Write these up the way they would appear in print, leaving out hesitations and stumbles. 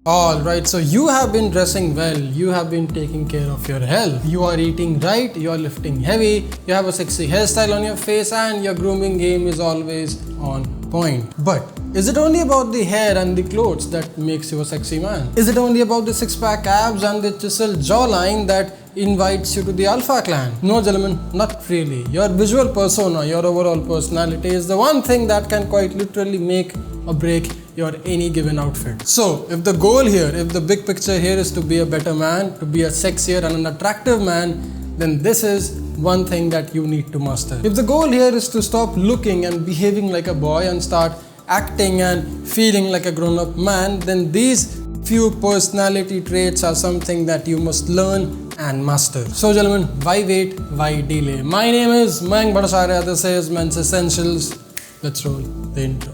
Alright, so you have been dressing well, you have been taking care of your health, you are eating right, you are lifting heavy, you have a sexy hairstyle on your face, and your grooming game is always on point. But is it only about the hair and the clothes that makes you a sexy man? Is it only about the six-pack abs and the chiseled jawline that invites you to the alpha clan? No gentlemen, not really. Your visual persona, your overall personality is the one thing that can quite literally make or break your any given outfit. So if the goal here, if the big picture here is to be a better man, to be a sexier and an attractive man, then this is one thing that you need to master. If the goal here is to stop looking and behaving like a boy and start acting and feeling like a grown-up man, then these few personality traits are something that you must learn and master. So gentlemen, why wait, why delay? My name is Mayank Bhattacharya, this is Men's Essentials. Let's roll the intro.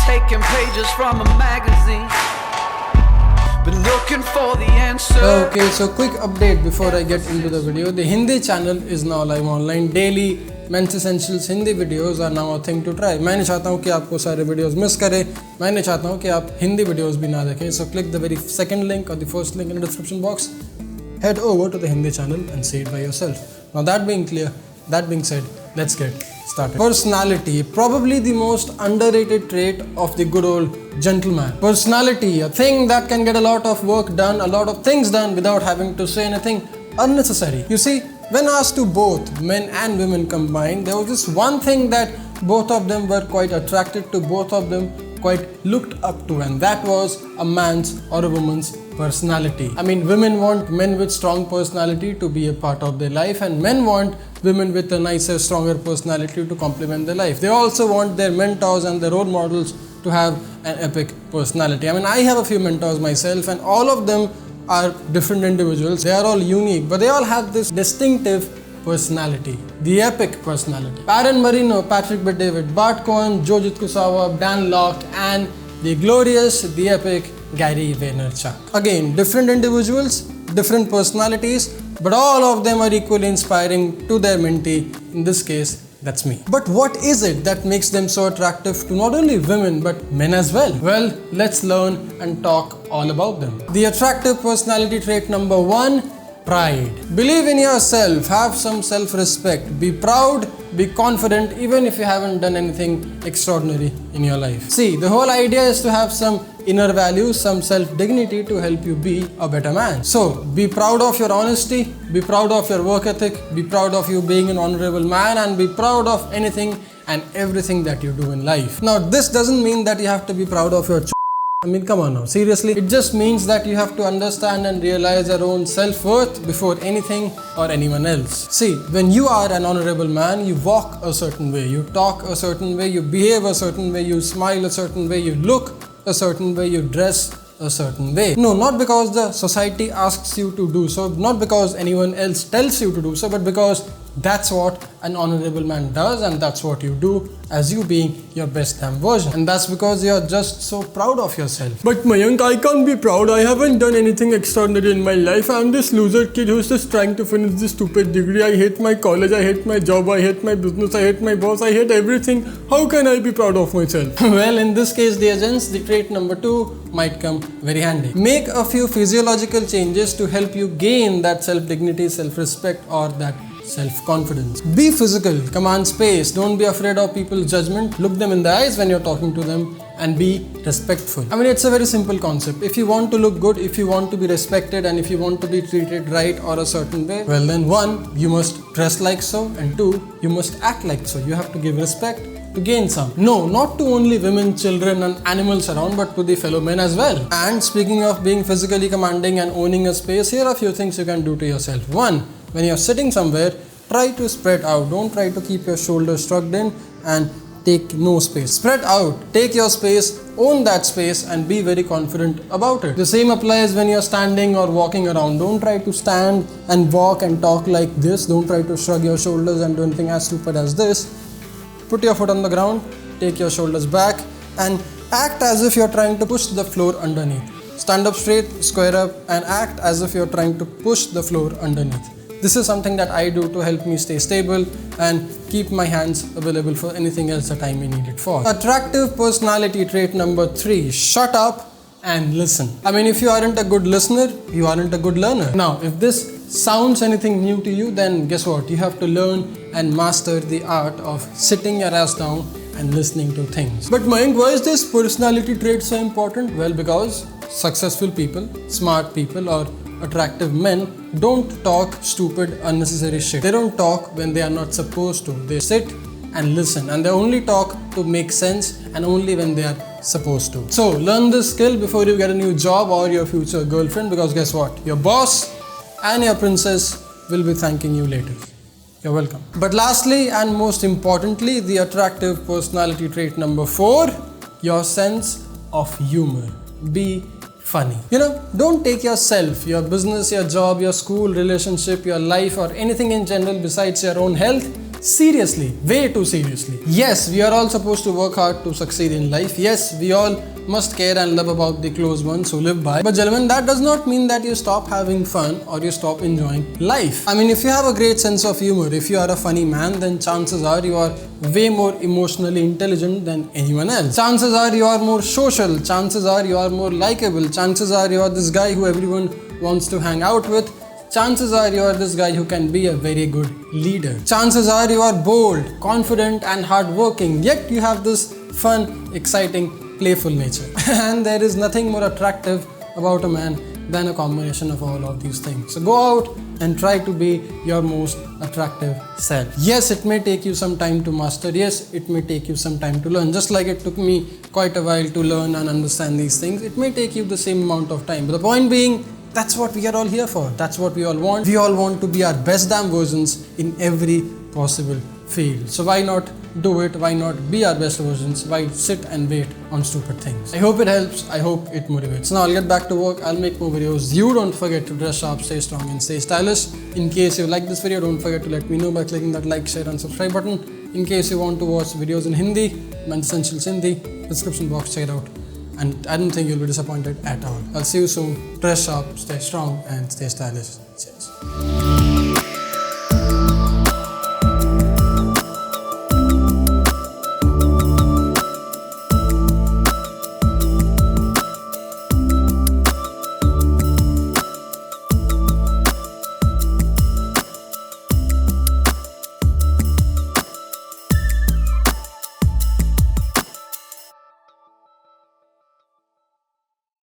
Taking pages from a magazine, been looking for the answer. Okay, so quick update before I get into the video. The Hindi channel is now live online daily. Men's Essentials Hindi videos are now a thing to try. मैं नहीं चाहता हूँ कि आपको सारे videos miss करें. मैं नहीं चाहता हूँ कि आप हिंदी videos भी ना देखें. So click the very second link or the first link in the description box. Head over to the Hindi channel and see it by yourself. Now that being clear, that being said, let's get started. Personality, probably the most underrated trait of the good old gentleman. Personality, a thing that can get a lot of work done, a lot of things done without having to say anything unnecessary. You see, when asked to both men and women combined, there was this one thing that both of them were quite attracted to, both of them quite looked up to, and that was a man's or a woman's personality. I mean, women want men with strong personality to be a part of their life, and men want women with a nicer, stronger personality to complement their life. They also want their mentors and their role models to have an epic personality. I mean, I have a few mentors myself, and all of them are different individuals. They are all unique, but they all have this distinctive personality, the epic personality. Aaron Marino, Patrick Bet-David, Bart Cohen, Joe Kusawa, Dan Locke, and the glorious, the epic Gary Vaynerchuk. Again, different individuals, different personalities, but all of them are equally inspiring to their mentee. In this case, that's me. But what is it that makes them so attractive to not only women but men as well? Well, let's learn and talk all about them. The attractive personality trait number 1, pride. Believe in yourself, have some self-respect, be proud, be confident even if you haven't done anything extraordinary in your life. See, the whole idea is to have some inner values, some self-dignity to help you be a better man. So, be proud of your honesty, be proud of your work ethic, be proud of you being an honorable man, and be proud of anything and everything that you do in life. Now, this doesn't mean that you have to be proud of your I mean, come on now, seriously. It just means that you have to understand and realize your own self-worth before anything or anyone else. See, when you are an honorable man, you walk a certain way, you talk a certain way, you behave a certain way, you smile a certain way, you look a certain way, you dress a certain way. No, not because the society asks you to do so, not because anyone else tells you to do so, but because that's what an honorable man does, and that's what you do as you being your best damn version. And that's because you're just so proud of yourself. But Mayank, I can't be proud. I haven't done anything extraordinary in my life. I'm this loser kid who's just trying to finish this stupid degree. I hate my college, I hate my job, I hate my business, I hate my boss, I hate everything. How can I be proud of myself? Well, in this case, dear gents, the trait number 2 might come very handy. Make a few physiological changes to help you gain that self-dignity, self-respect, or that self-confidence. Be physical, command space, don't be afraid of people's judgment, look them in the eyes when you're talking to them, and be respectful. I mean, it's a very simple concept. If you want to look good, if you want to be respected, and if you want to be treated right or a certain way, well then 1, you must dress like so, and 2, you must act like so. You have to give respect to gain some. No, not to only women, children and animals around, but to the fellow men as well. And speaking of being physically commanding and owning a space, here are a few things you can do to yourself. 1, when you're sitting somewhere, try to spread out. Don't try to keep your shoulders shrugged in and take no space. Spread out, take your space, own that space, and be very confident about it. The same applies when you're standing or walking around. Don't try to stand and walk and talk like this. Don't try to shrug your shoulders and do anything as stupid as this. Put your foot on the ground, take your shoulders back, and act as if you're trying to push the floor underneath. Stand up straight, square up, and act as if you're trying to push the floor underneath. This is something that I do to help me stay stable and keep my hands available for anything else that I may need it for. Attractive personality trait number 3, shut up and listen. I mean, if you aren't a good listener, you aren't a good learner. Now, if this sounds anything new to you, then guess what? You have to learn and master the art of sitting your ass down and listening to things. But Mayank, why is this personality trait so important? Well, because successful people, smart people, or attractive men don't talk stupid, unnecessary shit. They don't talk when they are not supposed to. They sit and listen, and they only talk to make sense and only when they are supposed to. So learn this skill before you get a new job or your future girlfriend, because guess what? Your boss and your princess will be thanking you later. You're welcome. But lastly and most importantly, the attractive personality trait number 4, your sense of humor. Be funny. Don't take yourself, your business, your job, your school, relationship, your life, or anything in general besides your own health seriously, way too seriously. Yes, we are all supposed to work hard to succeed in life. Yes, we all must care and love about the close ones who live by. But gentlemen, that does not mean that you stop having fun or you stop enjoying life. I mean, if you have a great sense of humor, if you are a funny man, then chances are you are way more emotionally intelligent than anyone else. Chances are you are more social. Chances are you are more likable. Chances are you are this guy who everyone wants to hang out with. Chances are you are this guy who can be a very good leader. Chances are you are bold, confident and hardworking, yet you have this fun, exciting, playful nature. And there is nothing more attractive about a man than a combination of all of these things. So go out and try to be your most attractive self. Yes, it may take you some time to master. Yes, it may take you some time to learn. Just like it took me quite a while to learn and understand these things, it may take you the same amount of time. But the point being, that's what we are all here for. That's what we all want. We all want to be our best damn versions in every possible field. So why not do it? Why not be our best versions? Why sit and wait on stupid things? I hope it helps. I hope it motivates. Now I'll get back to work. I'll make more videos. You don't forget to dress sharp, stay strong and stay stylish. In case you like this video, don't forget to let me know by clicking that like, share and subscribe button. In case you want to watch videos in Hindi, Men's Essentials Hindi, description box, check it out. And I don't think you'll be disappointed at all. I'll see you soon. Dress sharp, stay strong and stay stylish. Cheers.